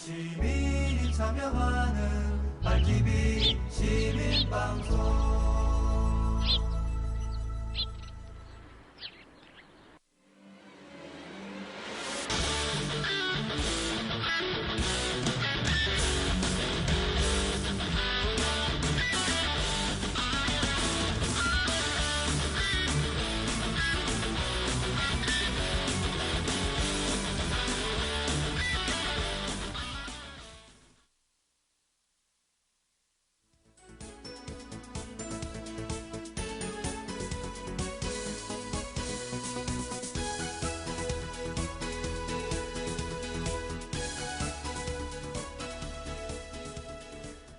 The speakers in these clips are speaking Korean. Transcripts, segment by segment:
시민이 참여하는 RTB 시민방송.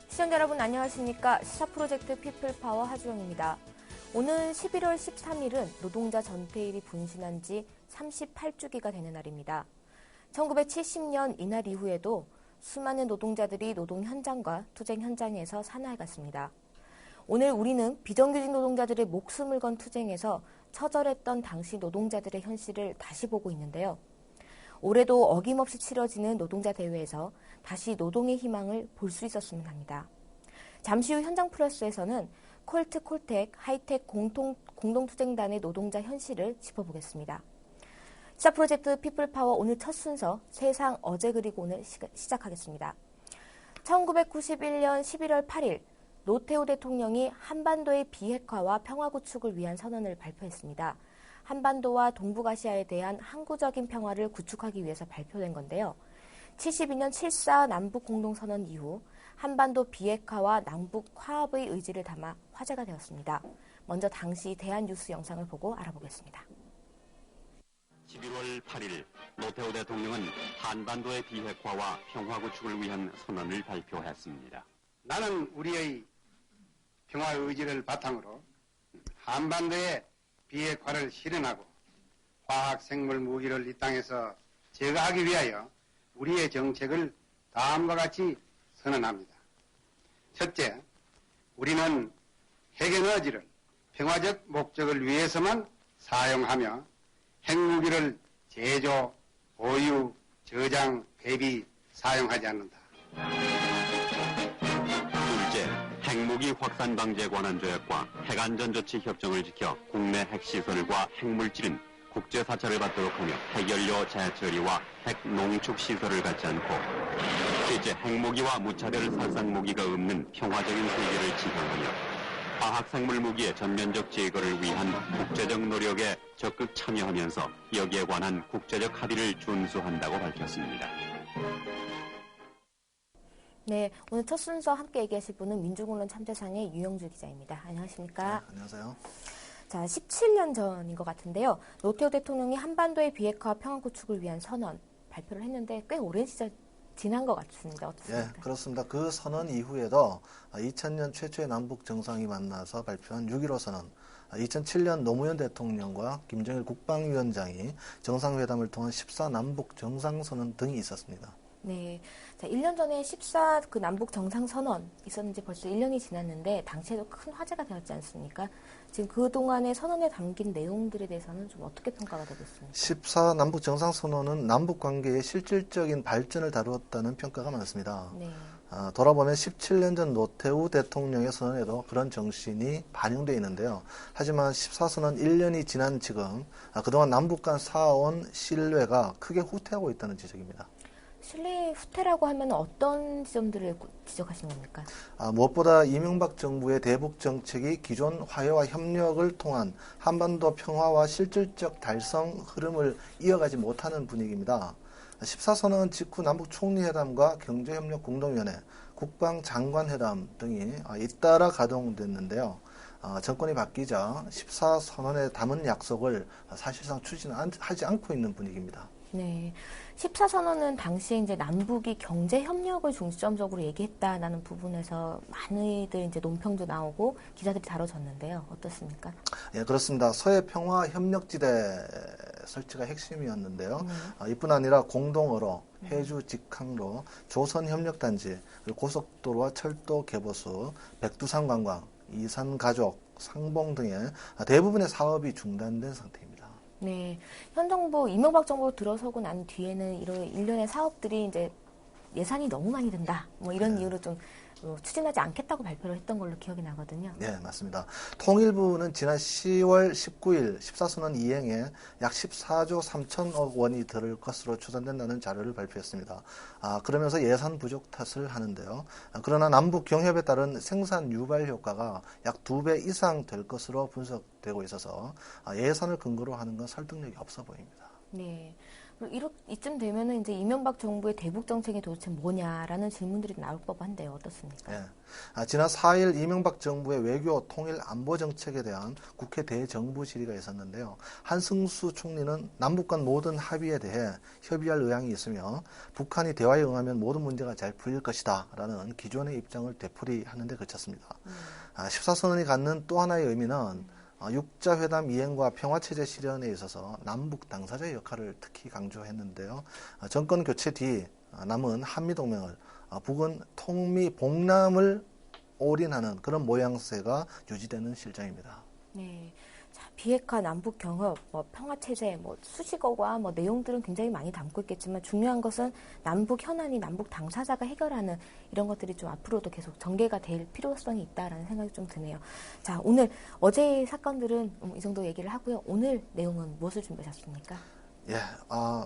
시청자 여러분 안녕하십니까. 시사프로젝트 피플파워 하주영입니다. 오는 11월 13일은 노동자 전태일이 분신한 지 38주기가 되는 날입니다. 1970년 이날 이후에도 수많은 노동자들이 노동 현장과 투쟁 현장에서 사나이갔습니다. 오늘 우리는 비정규직 노동자들의 목숨을 건 투쟁에서 처절했던 당시 노동자들의 현실을 다시 보고 있는데요. 올해도 어김없이 치러지는 노동자 대회에서 다시 노동의 희망을 볼 수 있었으면 합니다. 잠시 후 현장 플러스에서는 콜트, 콜텍, 하이텍 공동투쟁단의 노동자 현실을 짚어보겠습니다. 시사 프로젝트 피플파워 오늘 첫 순서 세상 어제 그리고 오늘 시작하겠습니다. 1991년 11월 8일 노태우 대통령이 한반도의 비핵화와 평화 구축을 위한 선언을 발표했습니다. 한반도와 동북아시아에 대한 항구적인 평화를 구축하기 위해서 발표된 건데요. 72년 7.4 남북공동선언 이후 한반도 비핵화와 남북 화합의 의지를 담아 화제가 되었습니다. 먼저 당시 대한뉴스 영상을 보고 알아보겠습니다. 11월 8일 노태우 대통령은 한반도의 비핵화와 평화 구축을 위한 선언을 발표했습니다. 나는 우리의 평화 의지를 바탕으로 한반도의 비핵화를 실현하고 화학 생물 무기를 이 땅에서 제거하기 위하여 우리의 정책을 다음과 같이 선언합니다. 첫째, 우리는 핵에너지를 평화적 목적을 위해서만 사용하며 핵무기를 제조, 보유, 저장, 배비, 사용하지 않는다. 둘째, 핵무기 확산 방지에 관한 조약과 핵안전조치 협정을 지켜 국내 핵시설과 핵물질은 국제사찰을 받도록 하며 핵연료 재처리와 핵농축시설을 갖지 않고 실제 핵무기와 무차별 살상무기가 없는 평화적인 세계를 지향하며 화학생물 무기의 전면적 제거를 위한 국제적 노력에 적극 참여하면서 여기에 관한 국제적 합의를 준수한다고 밝혔습니다. 네, 오늘 첫 순서 함께 얘기하실 분은 민중언론 참조상의 유영주 기자입니다. 안녕하십니까? 네, 안녕하세요. 자, 17년 전인 것 같은데요. 노태우 대통령이 한반도의 비핵화 평화 구축을 위한 선언 발표를 했는데 꽤 오랜 시절 지난 것 같습니다. 어떻습니까? 예, 그렇습니다. 그 선언 이후에도 2000년 최초의 남북 정상이 만나서 발표한 6.15 선언, 2007년 노무현 대통령과 김정일 국방위원장이 정상회담을 통한 14 남북 정상선언 등이 있었습니다. 네. 자, 1년 전에 14 그 남북 정상선언 있었는지 벌써 1년이 지났는데 당시에도 큰 화제가 되었지 않습니까? 지금 그동안의 선언에 담긴 내용들에 대해서는 좀 어떻게 평가가 되고 있습니까? 14 남북 정상선언은 남북 관계의 실질적인 발전을 다루었다는 평가가 많습니다. 네. 돌아보면 17년 전 노태우 대통령의 선언에도 그런 정신이 반영되어 있는데요. 하지만 14선언 1년이 지난 지금 그동안 남북 간 쌓아온 신뢰가 크게 후퇴하고 있다는 지적입니다. 신뢰 후퇴라고 하면 어떤 지점들을 지적하신 겁니까? 무엇보다 이명박 정부의 대북 정책이 기존 화해와 협력을 통한 한반도 평화와 실질적 달성 흐름을 이어가지 못하는 분위기입니다. 14선언 직후 남북 총리회담과 경제협력 공동위원회, 국방장관회담 등이 잇따라 가동됐는데요. 정권이 바뀌자 14선언에 담은 약속을 사실상 추진하지 않고 있는 분위기입니다. 네. 14선언은 당시에 이제 남북이 경제 협력을 중점적으로 얘기했다라는 부분에서 많이들 이제 논평도 나오고 기사들이 다뤄졌는데요. 어떻습니까? 예, 그렇습니다. 서해 평화 협력지대 설치가 핵심이었는데요. 이뿐 아니라 공동어로, 해주 직항로, 조선 협력단지, 고속도로와 철도 개보수, 백두산 관광, 이산 가족, 상봉 등의 대부분의 사업이 중단된 상태입니다. 네. 현 정부, 이명박 정부 들어서고 난 뒤에는 이런 일련의 사업들이 이제 예산이 너무 많이 든다. 뭐 이런 이유로 좀 추진하지 않겠다고 발표를 했던 걸로 기억이 나거든요. 네, 맞습니다. 통일부는 지난 10월 19일 14선언 이행에 약 14조 3천억 원이 들을 것으로 추산된다는 자료를 발표했습니다. 그러면서 예산 부족 탓을 하는데요. 그러나 남북 경협에 따른 생산 유발 효과가 약 2배 이상 될 것으로 분석되고 있어서 예산을 근거로 하는 건 설득력이 없어 보입니다. 네. 이쯤 되면은 이제 이명박 정부의 대북 정책이 도대체 뭐냐라는 질문들이 나올 법한데요. 어떻습니까? 네. 지난 4일 이명박 정부의 외교 통일 안보 정책에 대한 국회 대정부 질의가 있었는데요. 한승수 총리는 남북 간 모든 합의에 대해 협의할 의향이 있으며 북한이 대화에 응하면 모든 문제가 잘 풀릴 것이다 라는 기존의 입장을 되풀이하는 데 그쳤습니다. 14선언이 갖는 또 하나의 의미는 육자회담 이행과 평화체제 실현에 있어서 남북 당사자의 역할을 특히 강조했는데요. 정권 교체 뒤 남은 한미동맹을 북은 통미봉남을 올인하는 그런 모양새가 유지되는 실정입니다. 네. 자, 비핵화 남북 경협, 평화체제, 수식어와 내용들은 굉장히 많이 담고 있겠지만 중요한 것은 남북 현안이 남북 당사자가 해결하는 이런 것들이 좀 앞으로도 계속 전개가 될 필요성이 있다라는 생각이 좀 드네요. 자, 오늘 어제의 사건들은 이 정도 얘기를 하고요. 오늘 내용은 무엇을 준비하셨습니까? 예,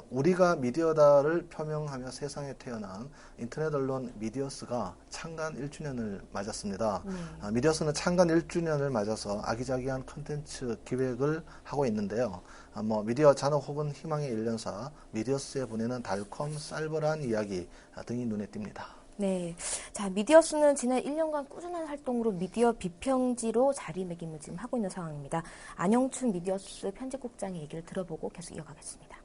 우리가 미디어다를 표명하며 세상에 태어난 인터넷 언론 미디어스가 창간 1주년을 맞았습니다. 미디어스는 창간 1주년을 맞아서 아기자기한 콘텐츠 기획을 하고 있는데요. 미디어 잔혹 혹은 희망의 일련사 미디어스에 보내는 달콤 쌀벌한 이야기 등이 눈에 띕니다. 네. 자, 미디어스는 지난 1년간 꾸준한 활동으로 미디어 비평지로 자리매김을 지금 하고 있는 상황입니다. 안영춘 미디어스 편집국장의 얘기를 들어보고 계속 이어가겠습니다.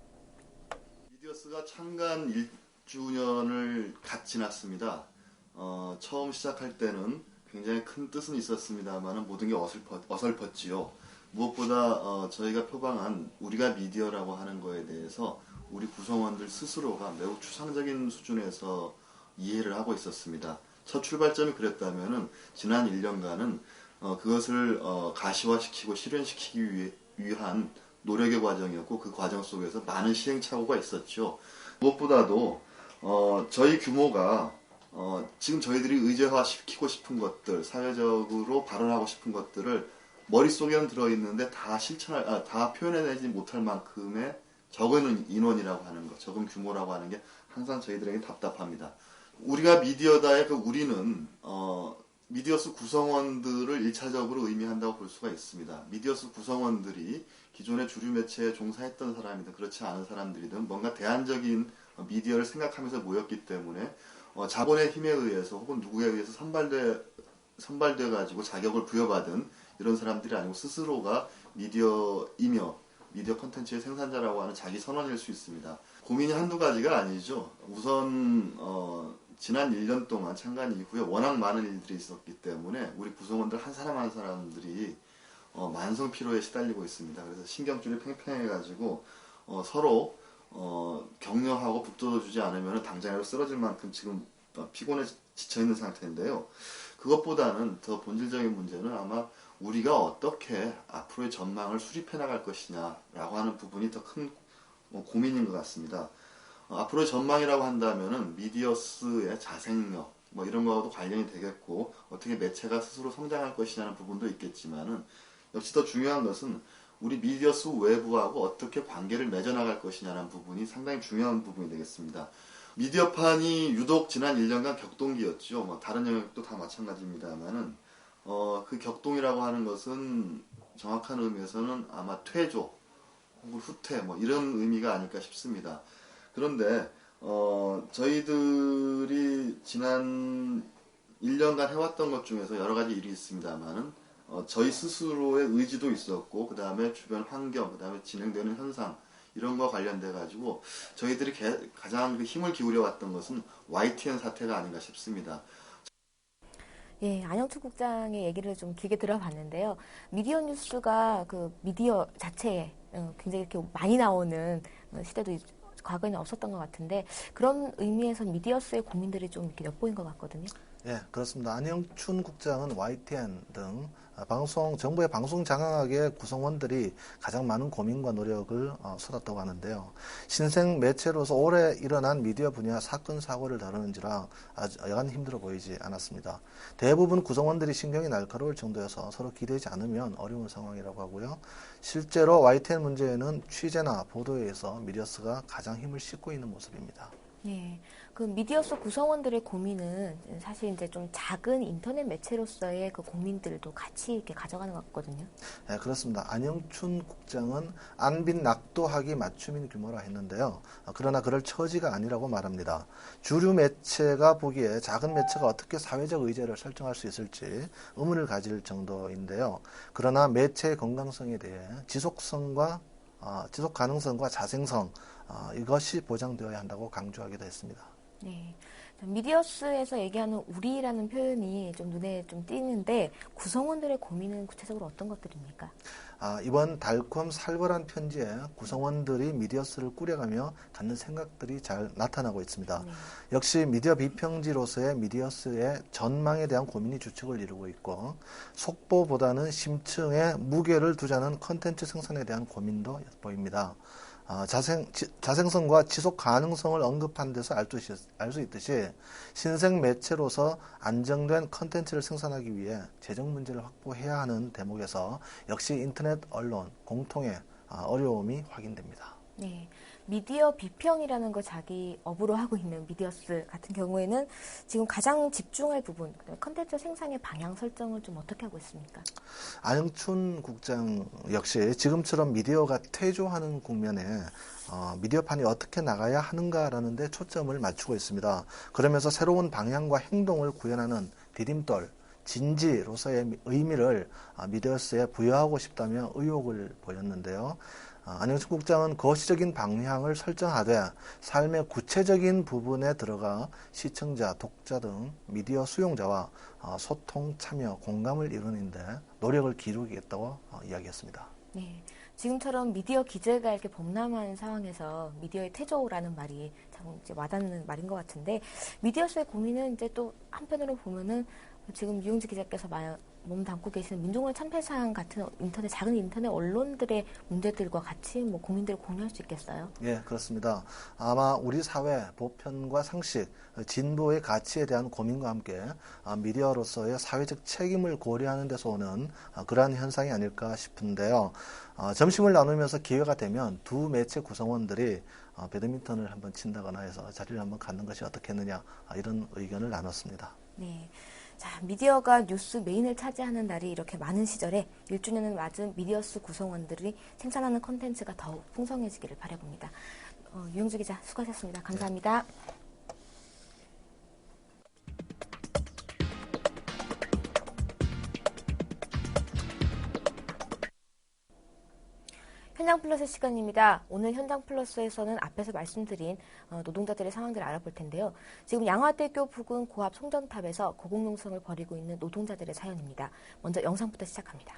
미디어스가 창간 1주년을 갓 지났습니다. 처음 시작할 때는 굉장히 큰 뜻은 있었습니다만 모든 게 어설펐지요. 무엇보다 저희가 표방한 우리가 미디어라고 하는 거에 대해서 우리 구성원들 스스로가 매우 추상적인 수준에서 이해를 하고 있었습니다. 첫 출발점이 그랬다면은 지난 1년간은 그것을 가시화시키고 실현시키기 위한 노력의 과정이었고 그 과정 속에서 많은 시행착오가 있었죠. 무엇보다도 저희 규모가 지금 저희들이 의제화시키고 싶은 것들, 사회적으로 발언하고 싶은 것들을 머릿속에는 들어있는데 다 표현해내지 못할 만큼의 적은 인원이라고 하는 것, 적은 규모라고 하는 게 항상 저희들에게 답답합니다. 우리가 미디어다의 그 우리는 미디어스 구성원들을 1차적으로 의미한다고 볼 수가 있습니다. 미디어스 구성원들이 기존의 주류 매체에 종사했던 사람이든 그렇지 않은 사람들이든 뭔가 대안적인 미디어를 생각하면서 모였기 때문에 자본의 힘에 의해서 혹은 누구에 의해서 선발돼 가지고 자격을 부여받은 이런 사람들이 아니고 스스로가 미디어이며 미디어 콘텐츠의 생산자라고 하는 자기 선언일 수 있습니다. 고민이 한두 가지가 아니죠. 우선 지난 1년 동안 창간 이후에 워낙 많은 일들이 있었기 때문에 우리 구성원들 한 사람 한 사람들이 만성 피로에 시달리고 있습니다. 그래서 신경줄이 팽팽해가지고 서로 격려하고 북돋워주지 않으면 당장이라도 쓰러질 만큼 지금 피곤해 지쳐있는 상태인데요. 그것보다는 더 본질적인 문제는 아마 우리가 어떻게 앞으로의 전망을 수립해 나갈 것이냐라고 하는 부분이 더 큰 고민인 것 같습니다. 앞으로의 전망이라고 한다면은 미디어스의 자생력 이런 거하고도 관련이 되겠고 어떻게 매체가 스스로 성장할 것이냐는 부분도 있겠지만은 역시 더 중요한 것은 우리 미디어스 외부하고 어떻게 관계를 맺어나갈 것이냐는 부분이 상당히 중요한 부분이 되겠습니다. 미디어판이 유독 지난 1년간 격동기였죠. 다른 영역도 다 마찬가지입니다만은 그 격동이라고 하는 것은 정확한 의미에서는 아마 퇴조 혹은 후퇴 이런 의미가 아닐까 싶습니다. 그런데 저희들이 지난 1년간 해왔던 것 중에서 여러 가지 일이 있습니다만은 저희 스스로의 의지도 있었고 그 다음에 주변 환경, 그 다음에 진행되는 현상 이런 거 관련돼 가지고 저희들이 가장 힘을 기울여 왔던 것은 YTN 사태가 아닌가 싶습니다. 예, 안영춘 국장의 얘기를 좀 길게 들어봤는데요. 미디어 뉴스가 그 미디어 자체에 굉장히 이렇게 많이 나오는 시대도 과거에는 없었던 것 같은데 그런 의미에서 미디어스의 고민들이 좀 이렇게 엿보인 것 같거든요. 예, 그렇습니다. 안영춘 국장은 YTN 등 정부의 방송 장악의 구성원들이 가장 많은 고민과 노력을 쏟았다고 하는데요. 신생 매체로서 올해 일어난 미디어 분야 사건 사고를 다루는지라 아주 여간 힘들어 보이지 않았습니다. 대부분 구성원들이 신경이 날카로울 정도여서 서로 기대지 않으면 어려운 상황이라고 하고요. 실제로 YTN 문제에는 취재나 보도에 의해서 미디어스가 가장 힘을 싣고 있는 모습입니다. 네, 그 미디어스 구성원들의 고민은 사실 이제 좀 작은 인터넷 매체로서의 그 고민들도 같이 이렇게 가져가는 것 같거든요. 네, 그렇습니다. 안영춘 국장은 안빈 낙도하기 맞춤인 규모라 했는데요. 그러나 그럴 처지가 아니라고 말합니다. 주류 매체가 보기에 작은 매체가 어떻게 사회적 의제를 설정할 수 있을지 의문을 가질 정도인데요. 그러나 매체의 건강성에 대해 지속 가능성과 자생성 이것이 보장되어야 한다고 강조하기도 했습니다. 네, 미디어스에서 얘기하는 우리라는 표현이 좀 눈에 좀 띄는데 구성원들의 고민은 구체적으로 어떤 것들입니까? 이번 달콤 살벌한 편지에 구성원들이 미디어스를 꾸려가며 갖는 생각들이 잘 나타나고 있습니다. 네. 역시 미디어 비평지로서의 미디어스의 전망에 대한 고민이 주축을 이루고 있고 속보보다는 심층에 무게를 두자는 컨텐츠 생산에 대한 고민도 보입니다. 자생성과 지속 가능성을 언급한 데서 알 수 있듯이 신생 매체로서 안정된 컨텐츠를 생산하기 위해 재정 문제를 확보해야 하는 대목에서 역시 인터넷 언론 공통의 어려움이 확인됩니다. 네, 미디어 비평이라는 걸 자기 업으로 하고 있는 미디어스 같은 경우에는 지금 가장 집중할 부분, 컨텐츠 생산의 방향 설정을 좀 어떻게 하고 있습니까? 안영춘 국장 역시 지금처럼 미디어가 퇴조하는 국면에 미디어판이 어떻게 나가야 하는가라는 데 초점을 맞추고 있습니다. 그러면서 새로운 방향과 행동을 구현하는 디딤돌, 진지로서의 의미를 미디어스에 부여하고 싶다며 의욕을 보였는데요. 안영춘 국장은 거시적인 방향을 설정하되 삶의 구체적인 부분에 들어가 시청자, 독자 등 미디어 수용자와 소통, 참여, 공감을 이루는데 노력을 기울이겠다고 이야기했습니다. 네, 지금처럼 미디어 기제가 이렇게 범람한 상황에서 미디어의 퇴조라는 말이 참 이제 와닿는 말인 것 같은데 미디어스의 고민은 이제 또 한편으로 보면은 지금 유영지 기자께서 몸담고 계시는 민중언론 참패상 같은 작은 인터넷 언론들의 문제들과 같이 고민들을 공유할 수 있겠어요? 예, 그렇습니다. 아마 우리 사회 보편과 상식, 진보의 가치에 대한 고민과 함께 미디어로서의 사회적 책임을 고려하는 데서 오는 그러한 현상이 아닐까 싶은데요. 점심을 나누면서 기회가 되면 두 매체 구성원들이 배드민턴을 한번 친다거나 해서 자리를 한번 갖는 것이 어떻겠느냐 이런 의견을 나눴습니다. 네. 자, 미디어가 뉴스 메인을 차지하는 날이 이렇게 많은 시절에 1주년을 맞은 미디어스 구성원들이 생산하는 콘텐츠가 더욱 풍성해지기를 바라봅니다. 유영주 기자 수고하셨습니다. 감사합니다. 현장 플러스 시간입니다. 오늘 현장 플러스에서는 앞에서 말씀드린 노동자들의 상황들을 알아볼 텐데요. 지금 양화대교 부근 고압 송전탑에서 고공농성을 벌이고 있는 노동자들의 사연입니다. 먼저 영상부터 시작합니다.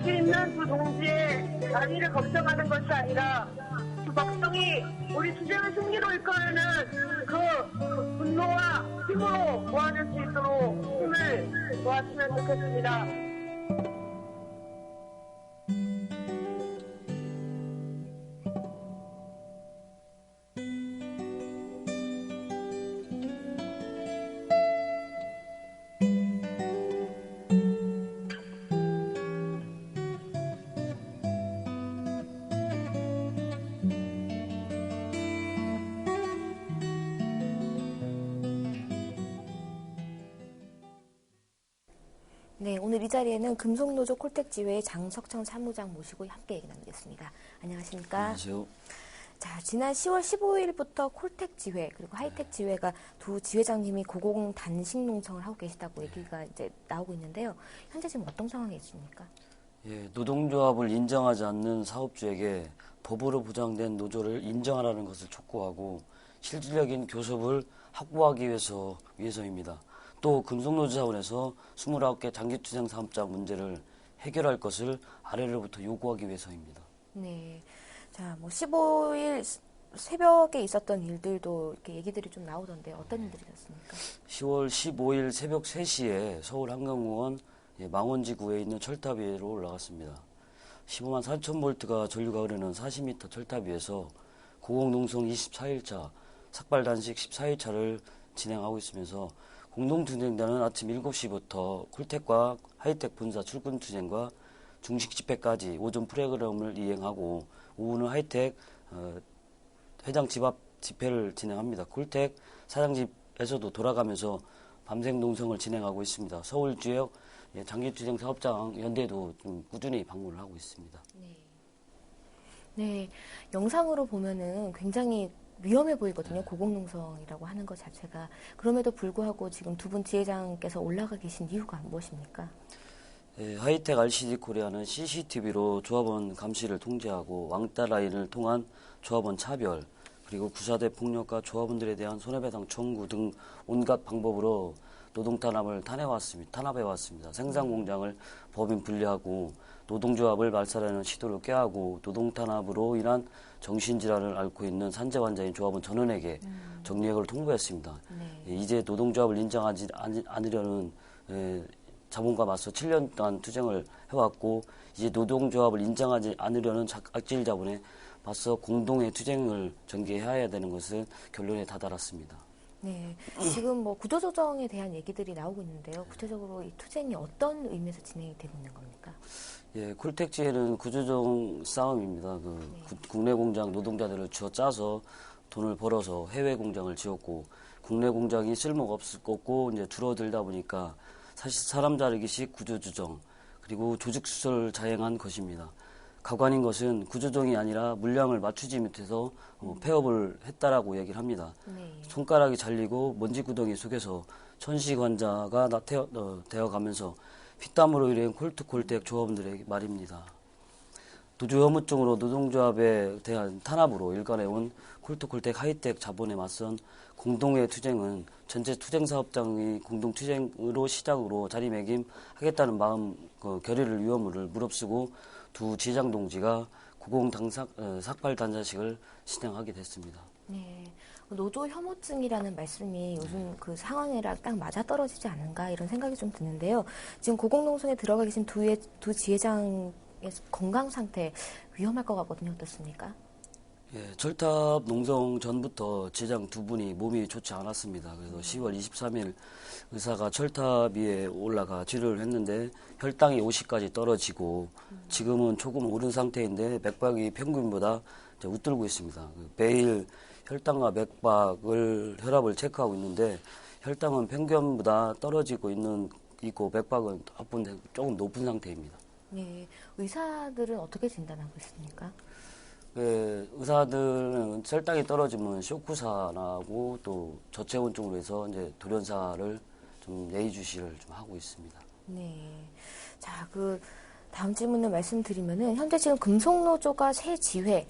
자질 있는 두 동지의 안위를 걱정하는 것이 아니라 두 백성이 우리 투쟁을 승리로 이끌는 그 분노와 힘으로 모아낼 수 있도록 힘을 모았으면 좋겠습니다. 네, 오늘 이 자리에는 금속노조 콜텍지회의 장석천 사무장 모시고 함께 얘기 나누겠습니다. 안녕하십니까? 안녕하세요. 자, 지난 10월 15일부터 콜텍지회 그리고 하이텍지회가 두 지회장님이 고공 단식 농성을 하고 계시다고 얘기가 이제 나오고 있는데요. 현재 지금 어떤 상황에 있습니까? 예, 노동조합을 인정하지 않는 사업주에게 법으로 보장된 노조를 인정하라는 것을 촉구하고 실질적인 교섭을 확보하기 위해서입니다. 또 금속노조 차원에서 29개 장기투쟁 사업장 문제를 해결할 것을 아래로부터 요구하기 위해서입니다. 네. 자, 뭐 15일 새벽에 있었던 일들도 이렇게 얘기들이 좀 나오던데 어떤 일들이었습니까? 10월 15일 새벽 3시에 서울 한강공원 망원지구에 있는 철탑 위로 올라갔습니다. 15만 4천 볼트가 전류가 흐르는 40m 철탑 위에서 고공농성 24일차, 삭발단식 14일차를 진행하고 있으면서 공동투쟁단은 아침 7시부터 콜텍과 하이텍 본사 출근 투쟁과 중식 집회까지 오전 프로그램을 이행하고 오후는 하이텍 회장 집 앞 집회를 진행합니다. 콜텍 사장 집에서도 돌아가면서 밤샘 농성을 진행하고 있습니다. 서울 지역 장기투쟁 사업장 연대도 좀 꾸준히 방문을 하고 있습니다. 네, 영상으로 보면은 굉장히 위험해 보이거든요. 고공농성이라고 하는 것 자체가. 그럼에도 불구하고 지금 두 분 지회장께서 올라가 계신 이유가 무엇입니까? 하이텍 RCD 코리아는 CCTV로 조합원 감시를 통제하고 왕따 라인을 통한 조합원 차별, 그리고 구사대 폭력과 조합원들에 대한 손해배상 청구 등 온갖 방법으로 노동 탄압을 탄압해왔습니다. 생산 공장을 법인 분리하고 노동조합을 말살하는 시도를 꾀하고 노동 탄압으로 인한 정신질환을 앓고 있는 산재 환자인 조합원 전원에게 정리해고를 통보했습니다. 이제 노동조합을 인정하지 않으려는 자본과 맞서 7년 동안 투쟁을 해왔고 이제 노동조합을 인정하지 않으려는 악질 자본에 맞서 공동의 투쟁을 전개해야 되는 것은 결론에 다다랐습니다. 네, 지금 뭐 구조조정에 대한 얘기들이 나오고 있는데요. 구체적으로 이 투쟁이 어떤 의미에서 진행이 되고 있는 겁니까? 예, 콜텍지회는 구조조정 싸움입니다. 국내 공장 노동자들을 쥐어짜서 돈을 벌어서 해외 공장을 지었고 국내 공장이 쓸모가 없었고 이제 줄어들다 보니까 사실 사람 자르기식 구조조정 그리고 조직 수설을 자행한 것입니다. 가관인 것은 구조조정이 아니라 물량을 맞추지 못해서 폐업을 했다라고 얘기를 합니다. 손가락이 잘리고 먼지 구덩이 속에서 천식 환자가 되어가면서 피땀으로 일한 콜텍 조합원들의 말입니다. 노조 혐오증으로 노동조합에 대한 탄압으로 일관해온 콜텍 하이텍 자본에 맞선 공동의 투쟁은 전체 투쟁사업장의 공동투쟁으로 시작으로 자리매김하겠다는 마음 결의를 위험을 무릅쓰고 두 지장 동지가 고공 삭발 단자식을 진행하게 됐습니다. 네, 노조 혐오증이라는 말씀이 요즘 그 상황이랑 딱 맞아떨어지지 않은가 이런 생각이 좀 드는데요. 지금 고공농성에 들어가 계신 두 지회장의 건강 상태 위험할 것 같거든요. 어떻습니까? 예, 철탑 농성 전부터 지회장 두 분이 몸이 좋지 않았습니다. 그래서 10월 23일 의사가 철탑 위에 올라가 치료를 했는데 혈당이 50까지 떨어지고 지금은 조금 오른 상태인데 맥박이 평균보다 이제 웃돌고 있습니다. 매일 혈당과 맥박을 혈압을 체크하고 있는데 혈당은 평균보다 떨어지고 있고 맥박은 조금 높은 상태입니다. 네, 의사들은 어떻게 진단하고 있습니까? 의사들은 혈당이 떨어지면 쇼크사나고 또 저체온증으로 해서 이제 돌연사를 좀 예의주시를 좀 하고 있습니다. 네. 자, 다음 질문을 말씀드리면은 현재 지금 금속노조가 새 지회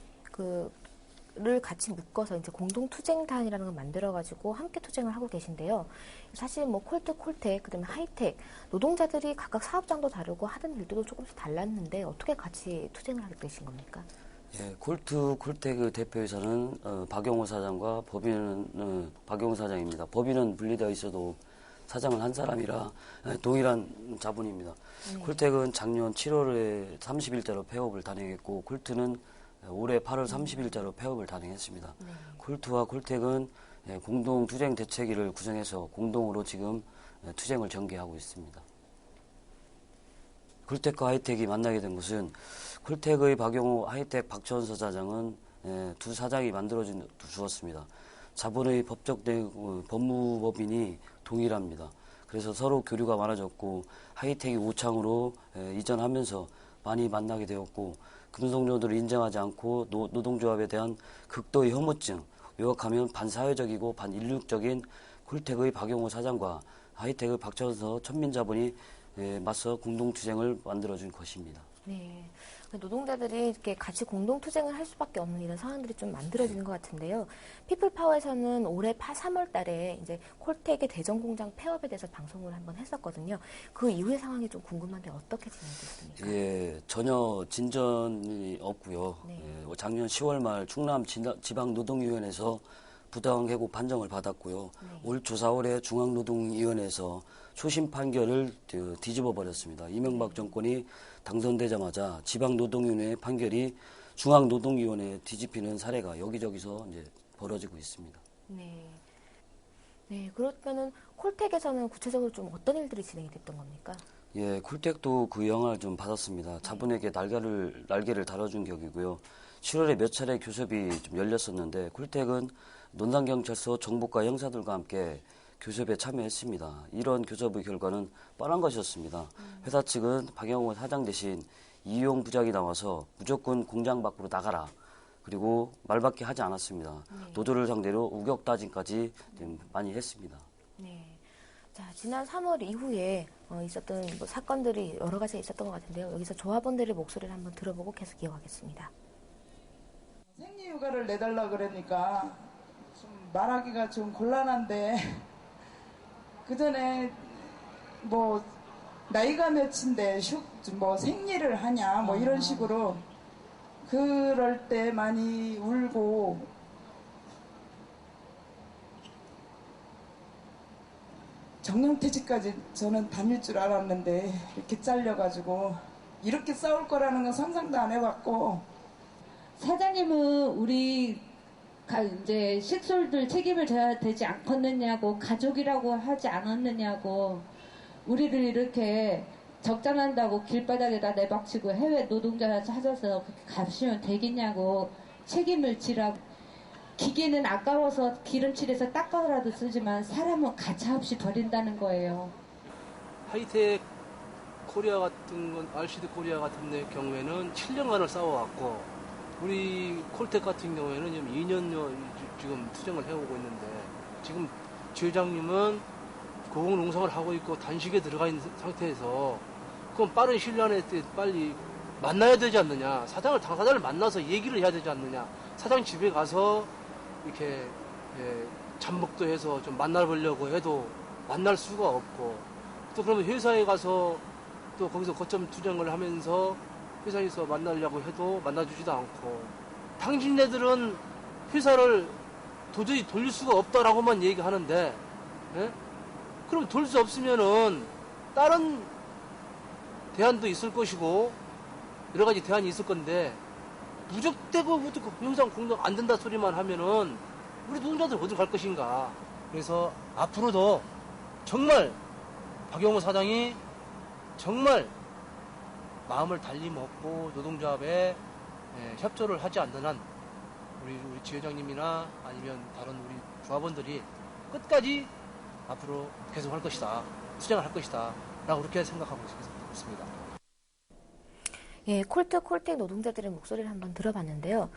콜텍을 같이 묶어서 이제 공동투쟁단이라는 걸 만들어가지고 함께 투쟁을 하고 계신데요. 사실 뭐 콜텍, 그다음에 하이텍, 노동자들이 각각 사업장도 다르고 하는 일들도 조금씩 달랐는데 어떻게 같이 투쟁을 하게 되신 겁니까? 예, 콜텍의 대표이사는 박용호 사장과 법인은 박용호 사장입니다. 법인은 분리되어 있어도 사장은 한 사람이라 동일한 자본입니다. 콜텍은 작년 7월에 30일자로 폐업을 단행했고 콜트는 올해 8월 30일자로 폐업을 단행했습니다. 콜트와 콜텍은 공동 투쟁 대책위를 구성해서 공동으로 지금 투쟁을 전개하고 있습니다. 콜텍과 하이텍이 만나게 된 것은 콜텍의 박용호, 하이텍 박천서 사장은 두 사장이 만들어주었습니다. 자본의 법적 법무법인이 동일합니다. 그래서 서로 교류가 많아졌고 하이텍이 우창으로 이전하면서 많이 만나게 되었고 금속노동을 인정하지 않고 노동조합에 대한 극도의 혐오증, 요약하면 반사회적이고 반인륜적인 콜텍의 박용호 사장과 하이텍의 박천서 천민자본이 맞서 공동투쟁을 만들어준 것입니다. 네. 노동자들이 이렇게 같이 공동투쟁을 할 수밖에 없는 이런 상황들이 좀 만들어지는 것 같은데요. 피플파워에서는 올해 3월 달에 이제 콜텍의 대전 공장 폐업에 대해서 방송을 한번 했었거든요. 그 이후의 상황이 좀 궁금한데 어떻게 진행됐습니까? 예, 전혀 진전이 없고요. 네. 예, 작년 10월 말 충남 지방노동위원회에서 부당 해고 판정을 받았고요. 네. 올 조사 월에 중앙노동위원회에서 초심 판결을 뒤집어 버렸습니다. 이명박 정권이 당선되자마자 지방노동위원회 판결이 중앙노동위원회에 뒤집히는 사례가 여기저기서 이제 벌어지고 있습니다. 네. 네, 그렇다면 콜텍에서는 구체적으로 좀 어떤 일들이 진행이 됐던 겁니까? 예, 콜텍도 그 영향을 좀 받았습니다. 자본에게 날개를 달아준 격이고요. 7월에 몇 차례 교섭이 좀 열렸었는데 콜텍은 논산경찰서 정보과 형사들과 함께 교섭에 참여했습니다. 이런 교섭의 결과는 뻔한 것이었습니다. 회사 측은 박영호 사장 대신 이용 부장이 나와서 무조건 공장 밖으로 나가라. 그리고 말밖에 하지 않았습니다. 노조를 상대로 우격 따짐까지 많이 했습니다. 네. 자, 지난 3월 이후에 있었던 사건들이 여러 가지 있었던 것 같은데요. 여기서 조합원들의 목소리를 한번 들어보고 계속 이어가겠습니다. 생리휴가를 내달라 그러니까 좀 말하기가 좀 곤란한데 그 전에 뭐 나이가 몇인데 뭐 생리를 하냐 뭐 이런 식으로 그럴 때 많이 울고 정년퇴직까지 저는 다닐 줄 알았는데 이렇게 잘려가지고 이렇게 싸울 거라는 건 상상도 안 해봤고 사장님은 우리 이제 식솔들 책임을 져야 되지 않겠느냐고 가족이라고 하지 않았느냐고 우리를 이렇게 적장한다고 길바닥에다 내박치고 해외 노동자 찾아서 가시면 되겠냐고 책임을 지라고 기계는 아까워서 기름칠해서 닦아라도 쓰지만 사람은 가차없이 버린다는 거예요. 하이텍 코리아 같은 건 RCD 코리아 같은 경우에는 7년간을 싸워왔고 우리 콜텍 같은 경우에는 지금 2년여 지금 투쟁을 해오고 있는데 지금 지회장님은 고공농성을 하고 있고 단식에 들어가 있는 상태에서 그럼 빠른 시일 안에 빨리 만나야 되지 않느냐. 당사자를 만나서 얘기를 해야 되지 않느냐. 사장 집에 가서 이렇게 잠복도 해서 좀 만나보려고 해도 만날 수가 없고 또 그러면 회사에 가서 또 거기서 거점 투쟁을 하면서 회사에서 만나려고 해도 만나주지도 않고 당신네들은 회사를 도저히 돌릴 수가 없다라고만 얘기하는데 예? 그럼 돌릴 수 없으면은 다른 대안도 있을 것이고 여러 가지 대안이 있을 건데 무적대고 영상 공동 안 된다 소리만 하면은 우리 노동자들 어디 갈 것인가. 그래서 앞으로도 정말 박용호 사장이 정말 마음을 달리 먹고 노동조합에 협조를 하지 않는 한 우리 지회장님이나 아니면 다른 우리 조합원들이 끝까지 앞으로 계속 할 것이다. 투쟁을 할 것이다. 라고 그렇게 생각하고 있습니다. 예, 콜텍 노동자들의 목소리를 한번 들어봤는데요.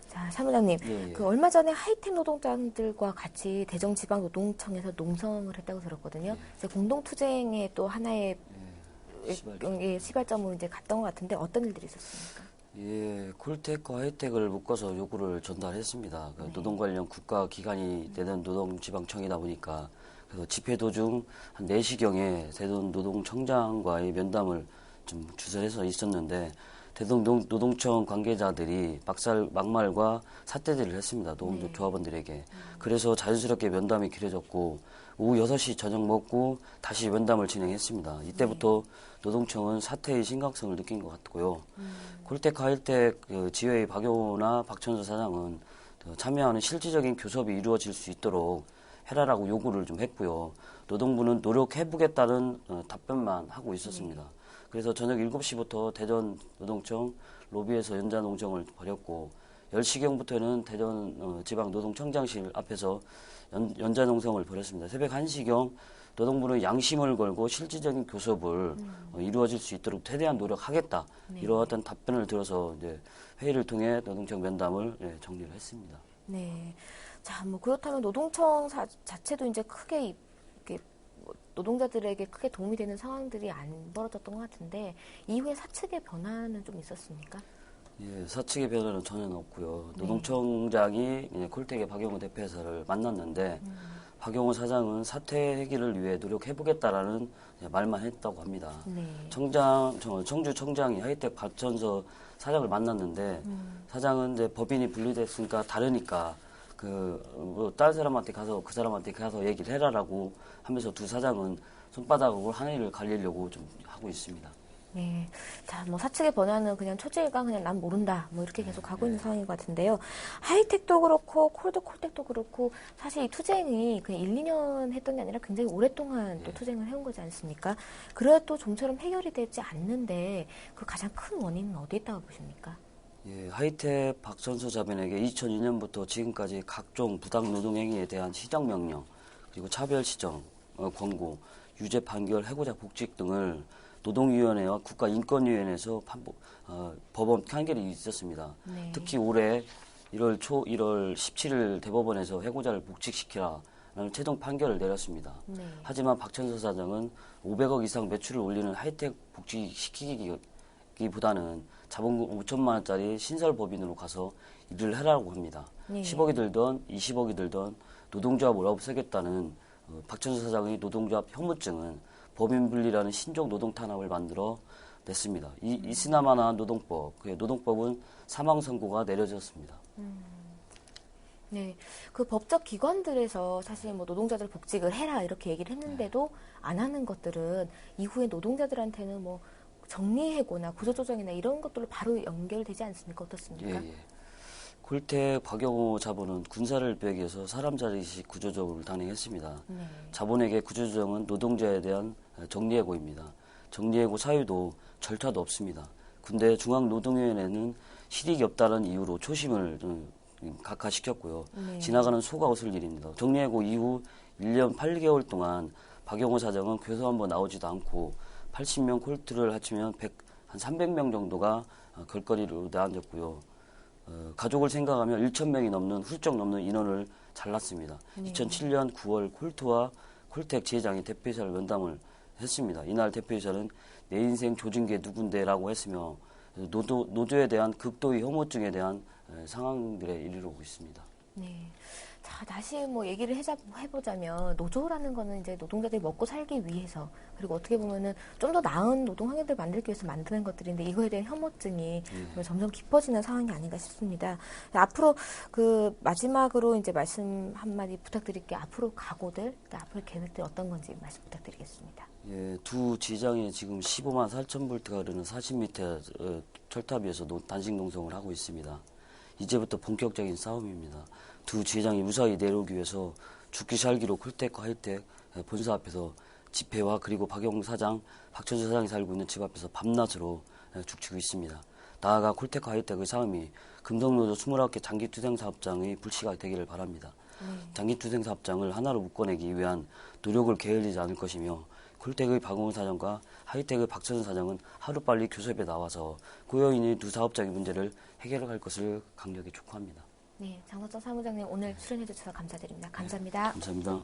자, 사무장님, 예. 그 얼마 전에 하이텍 노동자들과 같이 대전지방노동청에서 농성을 했다고 들었거든요. 이제 공동투쟁의 또 하나의 시발점으로 이제 갔던 것 같은데 어떤 일들이 있었습니까? 예, 콜텍과 하이텍을 묶어서 요구를 전달했습니다. 그 노동 관련 국가 기관이 되는 노동지방청이다 보니까 그래서 집회 도중 한 4시경에 대전 노동청장과의 면담을 좀 주선해서 있었는데 대전 노동청 관계자들이 막말과 삿대질을 했습니다. 노동조합원들에게. 그래서 자연스럽게 면담이 길어졌고 오후 6시 저녁 먹고 다시 면담을 진행했습니다. 이때부터 노동청은 사태의 심각성을 느낀 것 같고요. 콜텍, 하이텍 지회의 박용호나 박천서 사장은 참여하는 실질적인 교섭이 이루어질 수 있도록 해라라고 요구를 좀 했고요. 노동부는 노력해보겠다는 답변만 하고 있었습니다. 그래서 저녁 7시부터 대전 노동청 로비에서 연좌농정을 벌였고 10시경부터는 대전 지방노동청장실 앞에서 연좌농성을 벌였습니다. 새벽 1시경 노동부는 양심을 걸고 실질적인 교섭을 이루어질 수 있도록 최대한 노력하겠다. 이러한 답변을 들어서 이제 회의를 통해 노동청 면담을 정리를 했습니다. 네. 자, 뭐 그렇다면 노동청 자체도 이제 크게 이렇게 노동자들에게 크게 도움이 되는 상황들이 안 벌어졌던 것 같은데 이후에 사측의 변화는 좀 있었습니까? 예, 사측의 변화는 전혀 없고요. 노동청장이 콜텍의 박용호 대표이사를 만났는데 박용호 사장은 사태 해결을 위해 노력해보겠다라는 말만 했다고 합니다. 청주 청장이 하이텍 박천서 사장을 만났는데 사장은 이제 법인이 분리됐으니까 다르니까 다른 사람한테 가서 그 사람한테 가서 얘기를 해라라고 하면서 두 사장은 손바닥으로 하늘을 가리려고 좀 하고 있습니다. 네. 자, 뭐 사측의 변화는 그냥 초지일관 그냥 난 모른다. 뭐 이렇게 계속 가고 있는 상황인 것 같은데요. 하이텍도 그렇고 콜텍도 그렇고 사실 이 투쟁이 그냥 1, 2년 했던 게 아니라 굉장히 오랫동안 또 투쟁을 해온 거지 않습니까? 그래도 좀처럼 해결이 되지 않는데 그 가장 큰 원인은 어디에 있다고 보십니까? 예, 하이텍 박천서 자변에게 2002년부터 지금까지 각종 부당 노동 행위에 대한 시정 명령, 그리고 차별 시정, 권고, 유죄 판결, 해고자 복직 등을 노동위원회와 국가인권위원회에서 법원 판결이 있었습니다. 특히 올해 1월 17일 대법원에서 해고자를 복직시키라는 최종 판결을 내렸습니다. 하지만 박천서 사장은 500억 이상 매출을 올리는 하이텍 복직시키기보다는 자본금 5천만 원짜리 신설법인으로 가서 일을 하라고 합니다. 10억이 들던 20억이 들던 노동조합을 없애겠다는 박천서 사장의 노동조합 혐오증은 법인 분리라는 신종 노동 탄압을 만들어 냈습니다. 이스나마나 노동법, 노동법은 사망 선고가 내려졌습니다. 네, 그 법적 기관들에서 사실 뭐 노동자들 복직을 해라 이렇게 얘기를 했는데도 안 하는 것들은 이후에 노동자들한테는 뭐 정리해고나 구조조정이나 이런 것들로 바로 연결되지 않습니까? 어떻습니까? 예. 콜텍 박용호 자본은 군사를 빼기 위해서 사람 자리식 구조조정을 단행했습니다. 자본에게 구조조정은 노동자에 대한 정리해고입니다. 정리해고 사유도 절차도 없습니다. 근데 중앙노동위원회는 실익이 없다는 이유로 초심을 각하시켰고요. 지나가는 소가 웃을 일입니다. 정리해고 이후 1년 8개월 동안 박용호 사장은 교섭 한번 나오지도 않고 80명 콜트를 합치면 한 300명 정도가 걸거리로 내앉았고요. 가족을 생각하면 1,000명이 넘는 훌쩍 넘는 인원을 잘랐습니다. 2007년 9월 콜트와 콜텍 지회장이 대표이사를 면담을 했습니다. 이날 대표이사는 내 인생 조진 게 누군데라고 했으며 노조에 대한 극도의 혐오증에 대한 상황들에 이르르고 있습니다. 네. 자, 다시 뭐 얘기를 해보자면 노조라는 거는 이제 노동자들이 먹고 살기 위해서 그리고 어떻게 보면은 좀 더 나은 노동 환경들을 만들기 위해서 만드는 것들인데 이거에 대한 혐오증이 점점 깊어지는 상황이 아닌가 싶습니다. 앞으로 그 마지막으로 이제 말씀 한마디 부탁드릴게요. 앞으로 각오들, 앞으로 계획들 어떤 건지 말씀 부탁드리겠습니다. 예, 두 지장에 지금 15만 4천 볼트가 흐르는 40m 철탑 위에서 단식 농성을 하고 있습니다. 이제부터 본격적인 싸움입니다. 두 지회장이 무사히 내려오기 위해서 죽기 살기로 콜텍과 하이텍 본사 앞에서 집회와 그리고 박용호 사장, 박천서 사장이 살고 있는 집 앞에서 밤낮으로 죽치고 있습니다. 나아가 콜텍과 하이텍의 싸움이 금속노조 29개 장기투쟁사업장의 불씨가 되기를 바랍니다. 장기투쟁사업장을 하나로 묶어내기 위한 노력을 게을리지 않을 것이며 콜텍의 박용호 사장과 하이텍의 박천서 사장은 하루빨리 교섭에 나와서 고여있는 두 사업장의 문제를 해결할 것을 강력히 촉구합니다. 네, 장석정 사무장님 오늘 출연해 주셔서 감사드립니다. 감사합니다. 감사합니다.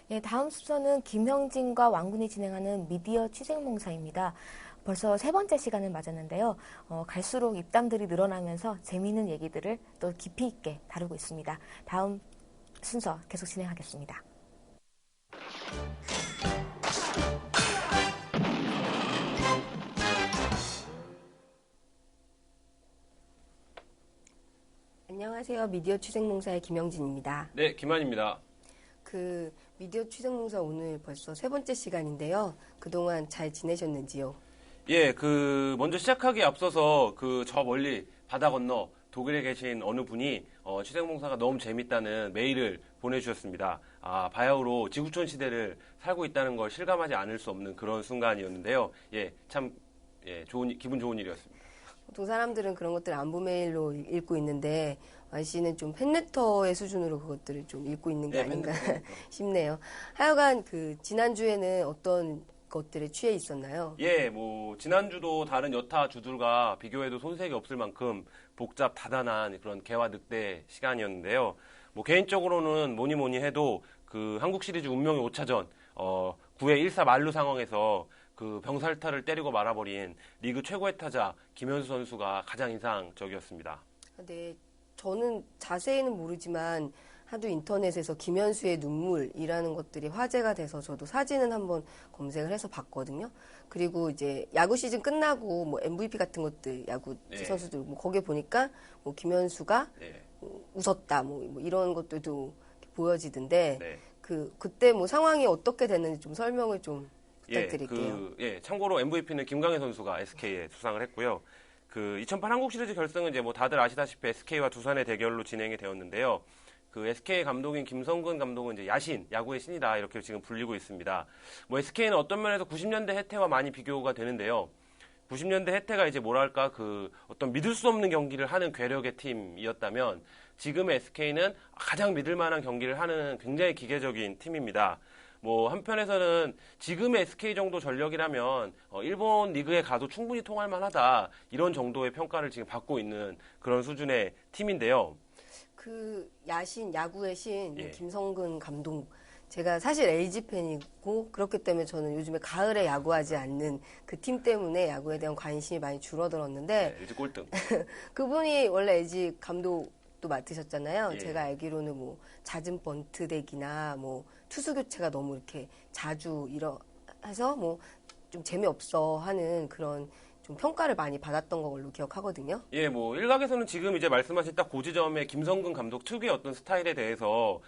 네, 다음 순서는 김형진과 왕군이 진행하는 미디어 취재봉사입니다. 벌써 세 번째 시간을 맞았는데요. 갈수록 입담들이 늘어나면서 재미있는 얘기들을 또 깊이 있게 다루고 있습니다. 다음 순서 계속 진행하겠습니다. 안녕하세요. 미디어 취생농사의 김영진입니다. 네, 김한입니다. 미디어 취생농사 오늘 벌써 세 번째 시간인데요. 그동안 잘 지내셨는지요? 예, 먼저 시작하기에 앞서서 저 멀리 바다 건너 독일에 계신 어느 분이 취생농사가 너무 재밌다는 메일을 보내주셨습니다. 바야흐로 지구촌 시대를 살고 있다는 걸 실감하지 않을 수 없는 그런 순간이었는데요. 예, 참 기분 좋은 일이었습니다. 보통 사람들은 그런 것들을 안부 메일로 읽고 있는데 YC는 좀 팬레터의 수준으로 그것들을 좀 읽고 있는 게 아닌가 싶네요. 하여간 지난주에는 어떤 것들에 취해 있었나요? 예, 지난주도 다른 여타 주들과 비교해도 손색이 없을 만큼 복잡 다단한 그런 개화 늑대 시간이었는데요. 개인적으로는 뭐니 해도 한국 시리즈 운명의 5차전 9회 1사 만루 상황에서 병살타를 때리고 말아버린 리그 최고의 타자 김현수 선수가 가장 인상적이었습니다. 네, 저는 자세히는 모르지만 하도 인터넷에서 김현수의 눈물이라는 것들이 화제가 돼서 저도 사진은 한번 검색을 해서 봤거든요. 그리고 이제 야구 시즌 끝나고 MVP 같은 것들 야구 선수들 거기에 보니까 김현수가 웃었다 이런 것들도 보여지던데 그때 상황이 어떻게 됐는지 좀 설명을 좀 부탁드릴게요. 참고로 MVP는 김광현 선수가 SK에 수상을 했고요. 2008 한국 시리즈 결승은 이제 다들 아시다시피 SK와 두산의 대결로 진행이 되었는데요. SK 감독인 김성근 감독은 이제 야구의 신이다 이렇게 지금 불리고 있습니다. SK는 어떤 면에서 90년대 해태와 많이 비교가 되는데요. 90년대 해태가 이제 어떤 믿을 수 없는 경기를 하는 괴력의 팀이었다면 지금의 SK는 가장 믿을 만한 경기를 하는 굉장히 기계적인 팀입니다. 한편에서는 지금의 SK 정도 전력이라면 일본 리그에 가도 충분히 통할 만하다 이런 정도의 평가를 지금 받고 있는 그런 수준의 팀인데요. 야구의 신 김성근 감독, 제가 사실 LG 팬이고 그렇기 때문에 저는 요즘에 가을에 야구하지 않는 그 팀 때문에 야구에 대한 관심이 많이 줄어들었는데 LG 꼴등. 그분이 원래 LG 감독도 맡으셨잖아요. 제가 알기로는 잦은 번트 대기나 투수 교체가 너무 이렇게 자주 해서 좀 재미없어 하는 그런 좀 평가를 많이 받았던 걸로 기억하거든요. 예, 일각에서는 지금 이제 말씀하신 딱 그 지점의 김성근 감독 특유의 어떤 스타일에 대해서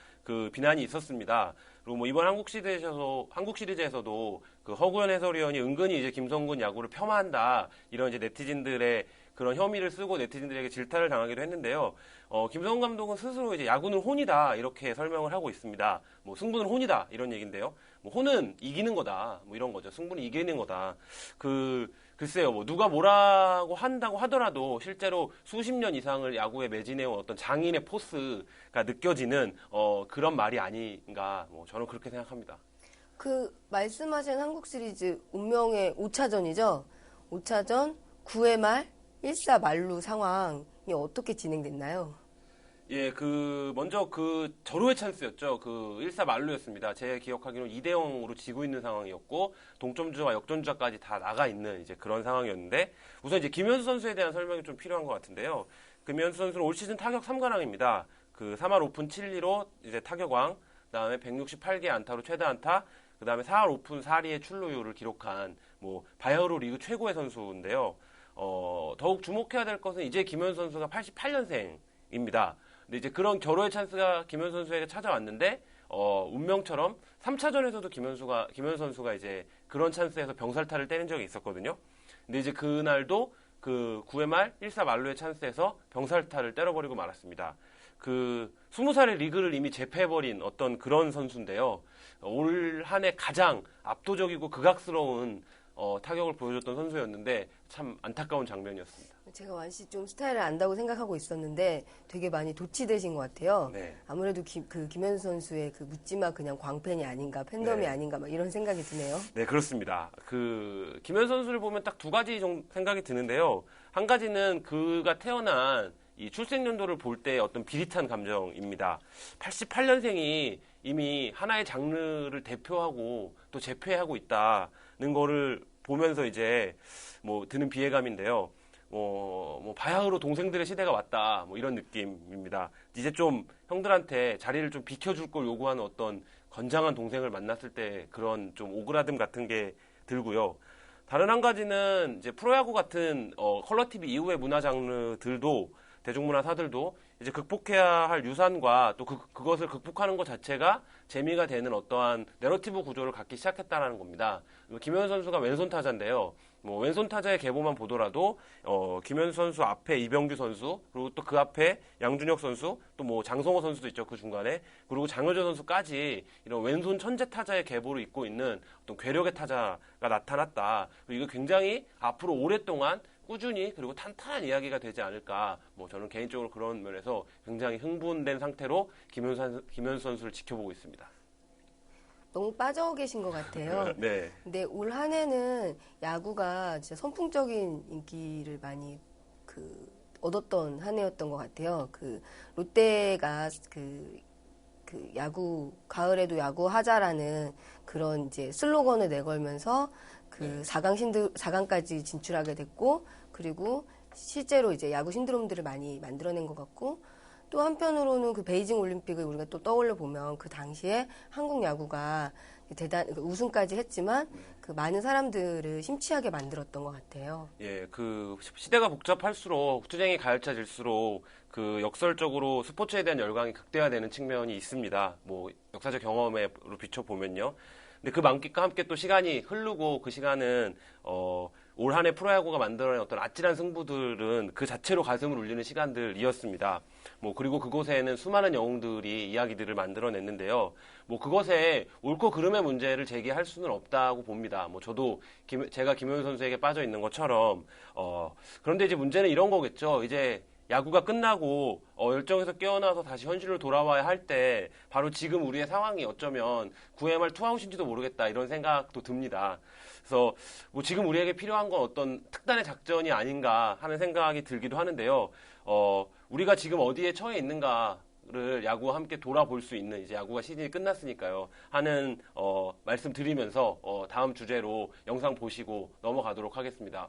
비난이 있었습니다. 그리고 이번 한국 시리즈에서도 허구현 해설위원이 은근히 이제 김성근 야구를 폄하한다 이런 이제 네티즌들의 그런 혐의를 쓰고 네티즌들에게 질타를 당하기도 했는데요. 김성근 감독은 스스로 이제 야구는 혼이다 이렇게 설명을 하고 있습니다. 승부는 혼이다 이런 얘기인데요. 혼은 이기는 거다 이런 거죠. 승부는 이기는 거다. 글쎄요, 누가 뭐라고 한다고 하더라도 실제로 수십 년 이상을 야구에 매진해온 어떤 장인의 포스가 느껴지는 그런 말이 아닌가 저는 그렇게 생각합니다. 말씀하신 한국 시리즈 운명의 5차전이죠. 5차전 9회 말 1사 만루 상황이 어떻게 진행됐나요? 예, 먼저 절호의 찬스였죠. 1사 만루였습니다. 제 기억하기로는 2대0으로 지고 있는 상황이었고, 동점주자와 역전주자까지 다 나가 있는 이제 그런 상황이었는데, 우선 이제 김현수 선수에 대한 설명이 좀 필요한 것 같은데요. 김현수 선수는 올 시즌 타격 3관왕입니다. 3할 오픈 7리로 이제 타격왕, 그 다음에 168개 안타로 최다 안타, 그 다음에 4할 오픈 4리의 출루율을 기록한, 바야흐로 리그 최고의 선수인데요. 더욱 주목해야 될 것은 이제 김현수 선수가 88년생입니다. 근데 이제 그런 결호의 찬스가 김현수 선수에게 찾아왔는데, 운명처럼 3차전에서도 김현수 선수가 이제 그런 찬스에서 병살타를 때린 적이 있었거든요. 근데 이제 그날도 9회 말 1사 만루의 찬스에서 병살타를 때려버리고 말았습니다. 20살의 리그를 이미 제패해버린 어떤 그런 선수인데요. 올 한 해 가장 압도적이고 극악스러운 타격을 보여줬던 선수였는데 참 안타까운 장면이었습니다. 제가 완시 좀 스타일을 안다고 생각하고 있었는데 되게 많이 도취되신 것 같아요. 네. 아무래도 김현수 선수의 묻지마 그냥 광팬이 아닌가, 팬덤이 아닌가 이런 생각이 드네요. 네, 그렇습니다. 김현수 선수를 보면 딱 두 가지 생각이 드는데요. 한 가지는 그가 태어난 이 출생연도를 볼 때 어떤 비릿한 감정입니다. 88년생이 이미 하나의 장르를 대표하고 또 제패하고 있다는 거를 보면서 이제 뭐 드는 비애감인데요. 바야흐로 동생들의 시대가 왔다. 뭐 이런 느낌입니다. 이제 좀 형들한테 자리를 좀 비켜줄 걸 요구하는 어떤 건장한 동생을 만났을 때 그런 좀 오그라듦 같은 게 들고요. 다른 한 가지는 이제 프로야구 같은 컬러 TV 이후의 문화 장르들도 대중문화사들도 이제 극복해야 할 유산과 또 그것을 극복하는 것 자체가 재미가 되는 어떠한 내러티브 구조를 갖기 시작했다는 겁니다. 김현수 선수가 왼손 타자인데요. 왼손 타자의 계보만 보더라도 김현수 선수 앞에 이병규 선수, 그리고 또 그 앞에 양준혁 선수, 또 장성호 선수도 있죠, 그 중간에. 그리고 장효재 선수까지 이런 왼손 천재 타자의 계보를 잇고 있는 어떤 괴력의 타자가 나타났다. 그리고 이거 굉장히 앞으로 오랫동안 꾸준히 그리고 탄탄한 이야기가 되지 않을까. 저는 개인적으로 그런 면에서 굉장히 흥분된 상태로 김현수 선수를 지켜보고 있습니다. 너무 빠져 계신 것 같아요. 네. 근데 올 한 해는 야구가 진짜 선풍적인 인기를 많이 얻었던 한 해였던 것 같아요. 롯데가 야구, 가을에도 야구 하자라는 그런 이제 슬로건을 내걸면서 4강까지 진출하게 됐고, 그리고 실제로 이제 야구 신드롬들을 많이 만들어낸 것 같고, 또 한편으로는 베이징 올림픽을 우리가 또 떠올려 보면 그 당시에 한국 야구가 우승까지 했지만 많은 사람들을 심취하게 만들었던 것 같아요. 예, 시대가 복잡할수록 투쟁이 가열차질수록 역설적으로 스포츠에 대한 열광이 극대화되는 측면이 있습니다. 역사적 경험으로 비춰보면요. 근데 그 만끽과 함께 또 시간이 흐르고 그 시간은 올 한 해 프로야구가 만들어낸 어떤 아찔한 승부들은 그 자체로 가슴을 울리는 시간들이었습니다. 그리고 그곳에는 수많은 영웅들이 이야기들을 만들어냈는데요. 그것에 옳고 그름의 문제를 제기할 수는 없다고 봅니다. 저도 제가 김현수 선수에게 빠져 있는 것처럼 그런데 이제 문제는 이런 거겠죠. 이제 야구가 끝나고 열정에서 깨어나서 다시 현실로 돌아와야 할 때 바로 지금 우리의 상황이 어쩌면 9회말 투아웃인지도 모르겠다 이런 생각도 듭니다. 그래서 지금 우리에게 필요한 건 어떤 특단의 작전이 아닌가 하는 생각이 들기도 하는데요. 우리가 지금 어디에 처해 있는가를 야구와 함께 돌아볼 수 있는, 이제 야구가 시즌이 끝났으니까요, 하는 말씀 드리면서 다음 주제로 영상 보시고 넘어가도록 하겠습니다.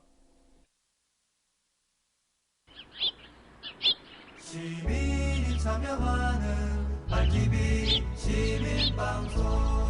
시민이 참여하는 RTB 시민방송.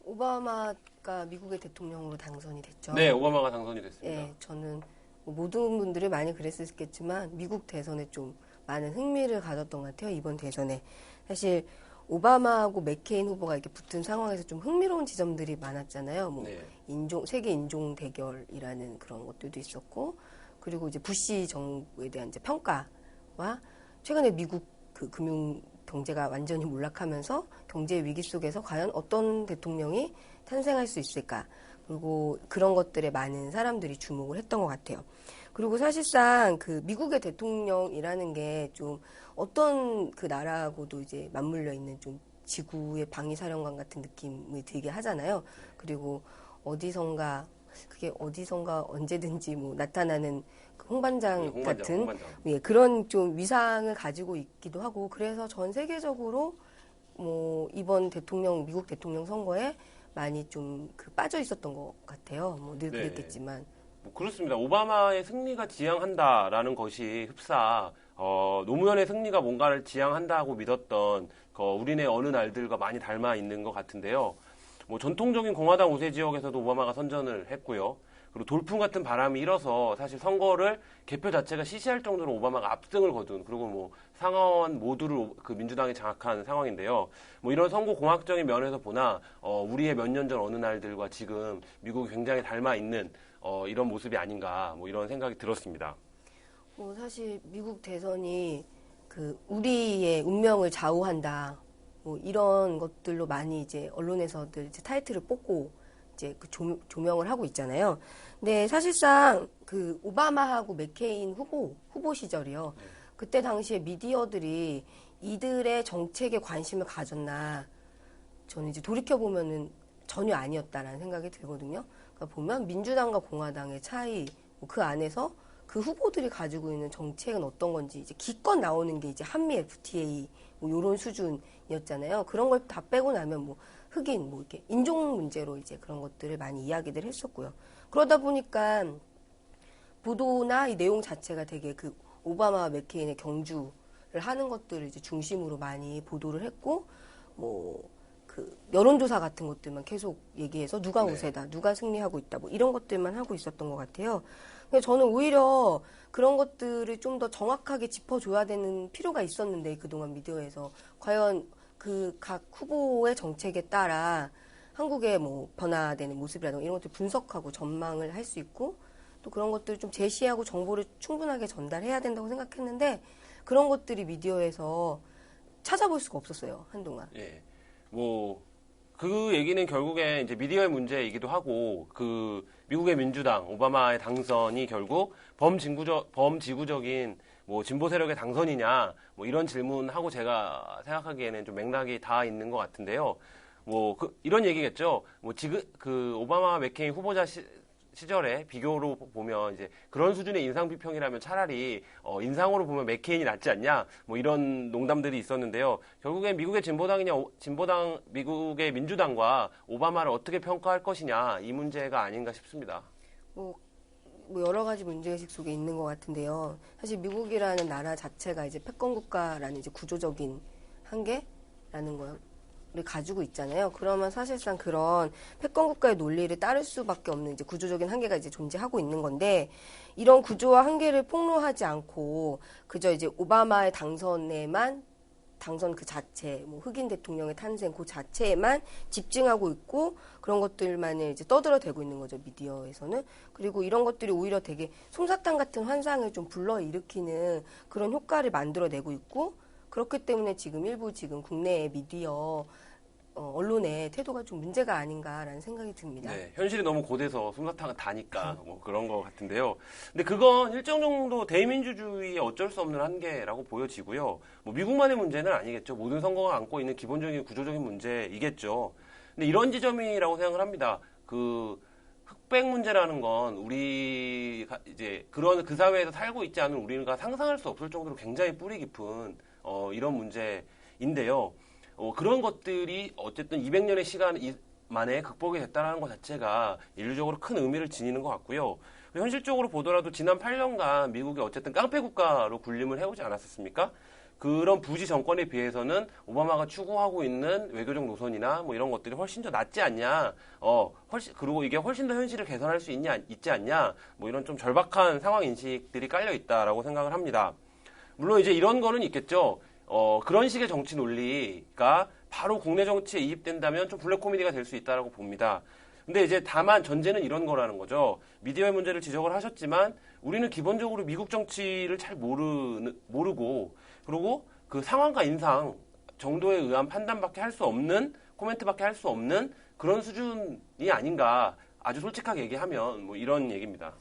오바마가 미국의 대통령으로 당선이 됐죠. 네, 오바마가 당선이 됐습니다. 네, 저는 모든 분들이 많이 그랬었겠지만 미국 대선에 좀 많은 흥미를 가졌던 것 같아요. 이번 대선에. 사실 오바마하고 맥케인 후보가 이렇게 붙은 상황에서 좀 흥미로운 지점들이 많았잖아요. 네. 세계 인종 대결이라는 그런 것들도 있었고, 그리고 이제 부시 정부에 대한 이제 평가와 최근에 미국 금융 경제가 완전히 몰락하면서 경제 위기 속에서 과연 어떤 대통령이 탄생할 수 있을까? 그리고 그런 것들에 많은 사람들이 주목을 했던 것 같아요. 그리고 사실상 미국의 대통령이라는 게 좀 어떤 나라하고도 이제 맞물려 있는 좀 지구의 방위사령관 같은 느낌을 들게 하잖아요. 그리고 어디선가 언제든지 나타나는 홍반장 같은 예, 그런 좀 위상을 가지고 있기도 하고, 그래서 전 세계적으로 이번 미국 대통령 선거에 많이 좀 빠져 있었던 것 같아요. 늘 네. 그랬겠지만. 그렇습니다. 오바마의 승리가 지향한다라는 것이 흡사 노무현의 승리가 뭔가를 지향한다고 믿었던 우리네 어느 날들과 많이 닮아 있는 것 같은데요. 전통적인 공화당 우세 지역에서도 오바마가 선전을 했고요. 그리고 돌풍 같은 바람이 일어서 사실 선거를 개표 자체가 시시할 정도로 오바마가 압승을 거둔, 그리고 상하원 모두를 민주당이 장악한 상황인데요. 이런 선거 공학적인 면에서 보나 우리의 몇 년 전 어느 날들과 지금 미국이 굉장히 닮아 있는 이런 모습이 아닌가 이런 생각이 들었습니다. 사실 미국 대선이 우리의 운명을 좌우한다. 이런 것들로 많이 이제 언론에서들 이제 타이틀을 뽑고 이제 그 조명을 하고 있잖아요. 근데 사실상 그 오바마하고 맥케인 후보 시절이요. 그때 당시에 미디어들이 이들의 정책에 관심을 가졌나 저는 이제 돌이켜보면은 전혀 아니었다라는 생각이 들거든요. 그러니까 보면 민주당과 공화당의 차이, 그 안에서 그 후보들이 가지고 있는 정책은 어떤 건지 이제 기껏 나오는 게 이제 한미 FTA 뭐 이런 수준이었잖아요. 그런 걸 다 빼고 나면 뭐 흑인 뭐 이렇게 인종 문제로 이제 그런 것들을 많이 이야기들 했었고요. 그러다 보니까 보도나 이 내용 자체가 되게 그 오바마와 맥케인의 경주를 하는 것들을 이제 중심으로 많이 보도를 했고 뭐 그 여론조사 같은 것들만 계속 얘기해서 누가 우세다, 누가 승리하고 있다, 뭐 이런 것들만 하고 있었던 것 같아요. 근데 저는 오히려 그런 것들을 좀 더 정확하게 짚어줘야 되는 필요가 있었는데 그동안 미디어에서 과연 그 각 후보의 정책에 따라 한국의 뭐 변화되는 모습이라든가 이런 것들 분석하고 전망을 할 수 있고 또 그런 것들을 좀 제시하고 정보를 충분하게 전달해야 된다고 생각했는데 그런 것들이 미디어에서 찾아볼 수가 없었어요, 한동안. 예. 뭐, 그 얘기는 결국에 이제 미디어의 문제이기도 하고, 그, 미국의 민주당, 오바마의 당선이 결국 범지구적인 뭐 진보 세력의 당선이냐, 뭐 이런 질문하고 제가 생각하기에는 좀 맥락이 다 있는 것 같은데요. 뭐, 이런 얘기겠죠. 뭐, 그, 오바마 맥케인 후보자 시절에 비교로 보면 이제 그런 수준의 인상 비평이라면 차라리 인상으로 보면 맥케인이 낫지 않냐 뭐 이런 농담들이 있었는데요. 결국엔 미국의 미국의 민주당과 오바마를 어떻게 평가할 것이냐 이 문제가 아닌가 싶습니다. 뭐 여러 가지 문제의식 속에 있는 것 같은데요. 사실 미국이라는 나라 자체가 이제 패권 국가라는 이제 구조적인 한계라는 거를 가지고 있잖아요. 그러면 사실상 그런 패권 국가의 논리를 따를 수밖에 없는 이제 구조적인 한계가 이제 존재하고 있는 건데 이런 구조와 한계를 폭로하지 않고 그저 이제 오바마의 당선 그 자체, 뭐 흑인 대통령의 탄생 그 자체에만 집중하고 있고 그런 것들만을 이제 떠들어대고 있는 거죠, 미디어에서는. 그리고 이런 것들이 오히려 되게 솜사탕 같은 환상을 좀 불러일으키는 그런 효과를 만들어내고 있고 그렇기 때문에 지금 국내의 미디어 언론의 태도가 좀 문제가 아닌가라는 생각이 듭니다. 네, 현실이 너무 고돼서 솜사탕은 다니까 뭐 그런 것 같은데요. 근데 그건 일정 정도 대민주주의의 어쩔 수 없는 한계라고 보여지고요. 뭐 미국만의 문제는 아니겠죠. 모든 선거가 안고 있는 기본적인 구조적인 문제이겠죠. 근데 이런 지점이라고 생각을 합니다. 그 흑백 문제라는 건 우리가 이제 그 사회에서 살고 있지 않은 우리가 상상할 수 없을 정도로 굉장히 뿌리 깊은 이런 문제인데요. 그런 것들이 어쨌든 200년의 시간 만에 극복이 됐다는 것 자체가 인류적으로 큰 의미를 지니는 것 같고요. 현실적으로 보더라도 지난 8년간 미국이 어쨌든 깡패 국가로 군림을 해오지 않았었습니까? 그런 부지 정권에 비해서는 오바마가 추구하고 있는 외교적 노선이나 뭐 이런 것들이 훨씬 더 낫지 않냐, 그리고 이게 훨씬 더 현실을 개선할 수 있지 않냐, 뭐 이런 좀 절박한 상황 인식들이 깔려 있다라고 생각을 합니다. 물론 이제 이런 거는 있겠죠. 그런 식의 정치 논리가 바로 국내 정치에 이입된다면 좀 블랙 코미디가 될 수 있다라고 봅니다. 근데 이제 다만 전제는 이런 거라는 거죠. 미디어의 문제를 지적을 하셨지만 우리는 기본적으로 미국 정치를 잘 모르고 그리고 그 상황과 인상 정도에 의한 판단밖에 할 수 없는 코멘트밖에 할 수 없는 그런 수준이 아닌가 아주 솔직하게 얘기하면 뭐 이런 얘기입니다.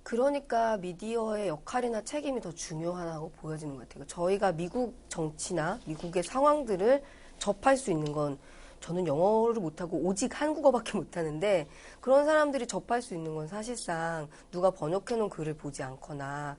그러니까 미디어의 역할이나 책임이 더 중요하다고 보여지는 것 같아요. 저희가 미국 정치나 미국의 상황들을 접할 수 있는 건 저는 영어를 못하고 오직 한국어밖에 못하는데 그런 사람들이 접할 수 있는 건 사실상 누가 번역해놓은 글을 보지 않거나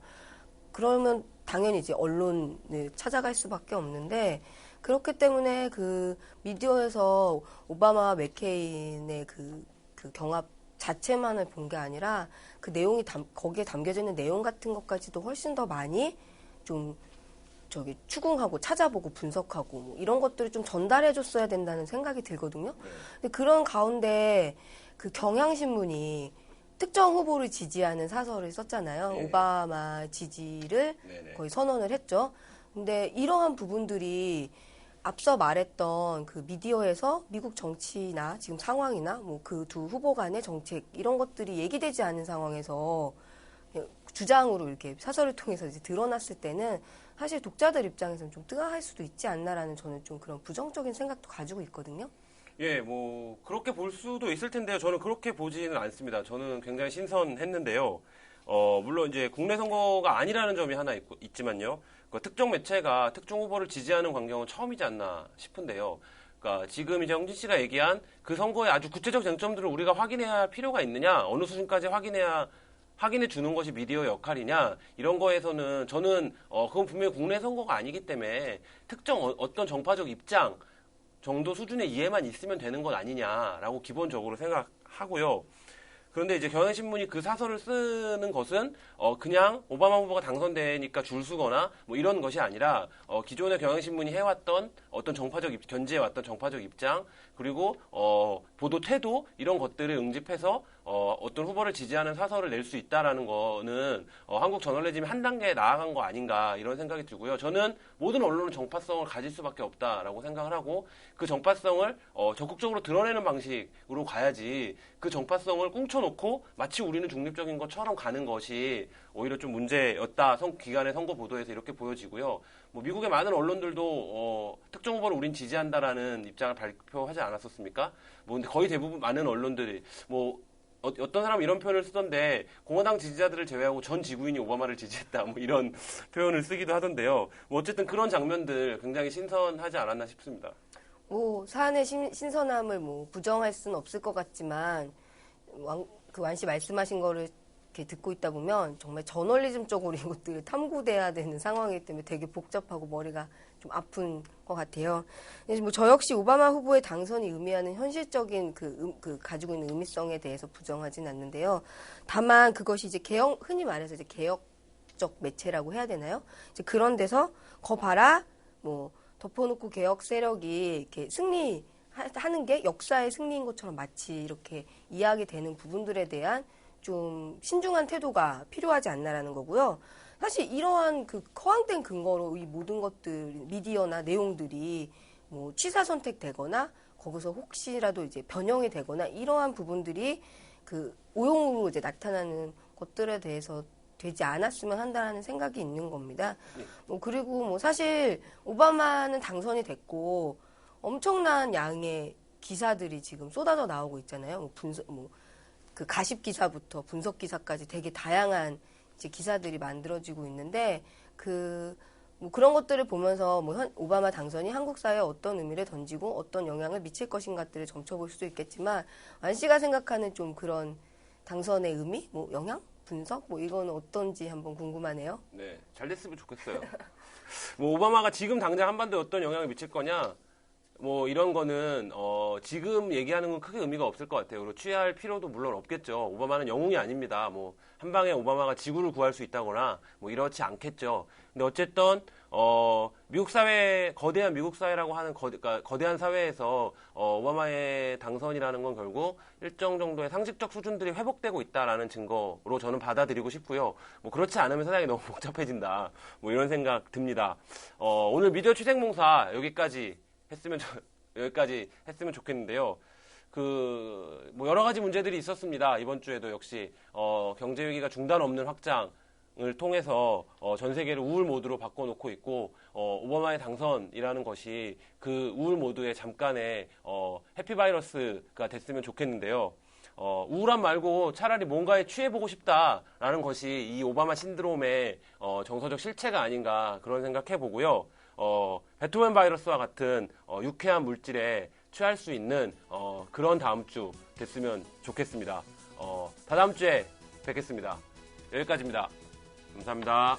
그러면 당연히 이제 언론을 찾아갈 수밖에 없는데 그렇기 때문에 그 미디어에서 오바마 맥케인의 그 경합 자체만을 본 게 아니라 그 내용이 거기에 담겨져 있는 내용 같은 것까지도 훨씬 더 많이 좀 추궁하고 찾아보고 분석하고 뭐 이런 것들을 좀 전달해 줬어야 된다는 생각이 들거든요. 근데 그런 가운데 그 경향신문이 특정 후보를 지지하는 사설을 썼잖아요. 네. 오바마 지지를 거의 선언을 했죠. 근데 이러한 부분들이 앞서 말했던 그 미디어에서 미국 정치나 지금 상황이나 뭐 그 두 후보 간의 정책 이런 것들이 얘기되지 않은 상황에서 주장으로 이렇게 사설을 통해서 이제 드러났을 때는 사실 독자들 입장에서는 좀 뜨거할 수도 있지 않나라는 저는 좀 그런 부정적인 생각도 가지고 있거든요. 예, 뭐 그렇게 볼 수도 있을 텐데요. 저는 그렇게 보지는 않습니다. 저는 굉장히 신선했는데요. 물론 이제 국내 선거가 아니라는 점이 하나 있지만요. 그 특정 매체가 특정 후보를 지지하는 광경은 처음이지 않나 싶은데요. 그러니까 지금 이제 홍진 씨가 얘기한 그 선거의 아주 구체적 쟁점들을 우리가 확인해야 할 필요가 있느냐, 어느 수준까지 확인해 주는 것이 미디어의 역할이냐, 이런 거에서는 저는 그건 분명히 국내 선거가 아니기 때문에 특정 어떤 정파적 입장 정도 수준의 이해만 있으면 되는 것 아니냐라고 기본적으로 생각하고요. 그런데 이제 경향신문이 그 사설을 쓰는 것은 그냥 오바마 후보가 당선되니까 줄 서거나 뭐 이런 것이 아니라 기존의 경향신문이 해왔던 어떤 견지해왔던 정파적 입장, 그리고 보도 태도, 이런 것들을 응집해서 어떤 후보를 지지하는 사설을 낼 수 있다라는 거는 한국 저널리즘이 한 단계 나아간 거 아닌가, 이런 생각이 들고요. 저는 모든 언론은 정파성을 가질 수밖에 없다라고 생각을 하고, 그 정파성을 적극적으로 드러내는 방식으로 가야지, 그 정파성을 꽁쳐놓고 마치 우리는 중립적인 것처럼 가는 것이 오히려 좀 문제였다. 기간의 선거 보도에서 이렇게 보여지고요. 뭐 미국의 많은 언론들도 특정 후보를 우린 지지한다라는 입장을 발표하지 않았었습니까? 뭐 근데 거의 대부분 많은 언론들이 뭐 어떤 사람은 이런 표현을 쓰던데, 공화당 지지자들을 제외하고 전 지구인이 오바마를 지지했다, 뭐 이런 표현을 쓰기도 하던데요. 뭐 어쨌든 그런 장면들 굉장히 신선하지 않았나 싶습니다. 뭐 사안의 신선함을 뭐 부정할 수는 없을 것 같지만, 그 완 씨 말씀하신 거를 이렇게 듣고 있다 보면 정말 저널리즘적으로 이것들을 탐구돼야 되는 상황이기 때문에 되게 복잡하고 머리가 좀 아픈 것 같아요. 뭐 저 역시 오바마 후보의 당선이 의미하는 현실적인 그 가지고 있는 의미성에 대해서 부정하진 않는데요. 다만 그것이 이제 흔히 말해서 이제 개혁적 매체라고 해야 되나요? 이제 그런 데서 거 봐라, 뭐 덮어놓고 개혁 세력이 이렇게 승리하는 게 역사의 승리인 것처럼 마치 이렇게 이야기되는 부분들에 대한 좀 신중한 태도가 필요하지 않나라는 거고요. 사실 이러한 그 허황된 근거로 이 모든 것들, 미디어나 내용들이 뭐 취사 선택되거나 거기서 혹시라도 이제 변형이 되거나 이러한 부분들이 그 오용으로 이제 나타나는 것들에 대해서 되지 않았으면 한다는 생각이 있는 겁니다. 뭐 그리고 뭐 사실 오바마는 당선이 됐고 엄청난 양의 기사들이 지금 쏟아져 나오고 있잖아요. 그 가십 기사부터 분석 기사까지 되게 다양한 이제 기사들이 만들어지고 있는데 뭐 그런 것들을 보면서 뭐 오바마 당선이 한국 사회에 어떤 의미를 던지고 어떤 영향을 미칠 것인가들을 점쳐볼 수도 있겠지만, 완 씨가 생각하는 좀 그런 당선의 의미, 뭐 영향, 분석, 뭐 이건 어떤지 한번 궁금하네요. 네, 잘 됐으면 좋겠어요. 뭐 오바마가 지금 당장 한반도에 어떤 영향을 미칠 거냐, 뭐 이런 거는 지금 얘기하는 건 크게 의미가 없을 것 같아요. 그리고 취할 필요도 물론 없겠죠. 오바마는 영웅이 아닙니다. 뭐 한 방에 오바마가 지구를 구할 수 있다거나 뭐 이렇지 않겠죠. 근데 어쨌든 미국 사회, 거대한 미국 사회라고 하는 그러니까 거대한 사회에서 오바마의 당선이라는 건 결국 일정 정도의 상식적 수준들이 회복되고 있다라는 증거로 저는 받아들이고 싶고요. 뭐 그렇지 않으면 세상이 너무 복잡해진다. 뭐 이런 생각 듭니다. 오늘 미디어 취생봉사 여기까지 했으면 좋겠는데요. 뭐 여러 가지 문제들이 있었습니다. 이번 주에도 역시 경제 위기가 중단 없는 확장을 통해서 전 세계를 우울 모드로 바꿔놓고 있고, 오바마의 당선이라는 것이 그 우울 모드의 잠깐의 해피바이러스가 됐으면 좋겠는데요. 우울함 말고 차라리 뭔가에 취해보고 싶다라는 것이 이 오바마 신드롬의 정서적 실체가 아닌가, 그런 생각해보고요. 베토벤 바이러스와 같은 유쾌한 물질에 취할 수 있는 그런 다음 주 됐으면 좋겠습니다. 다다음 주에 뵙겠습니다. 여기까지입니다. 감사합니다.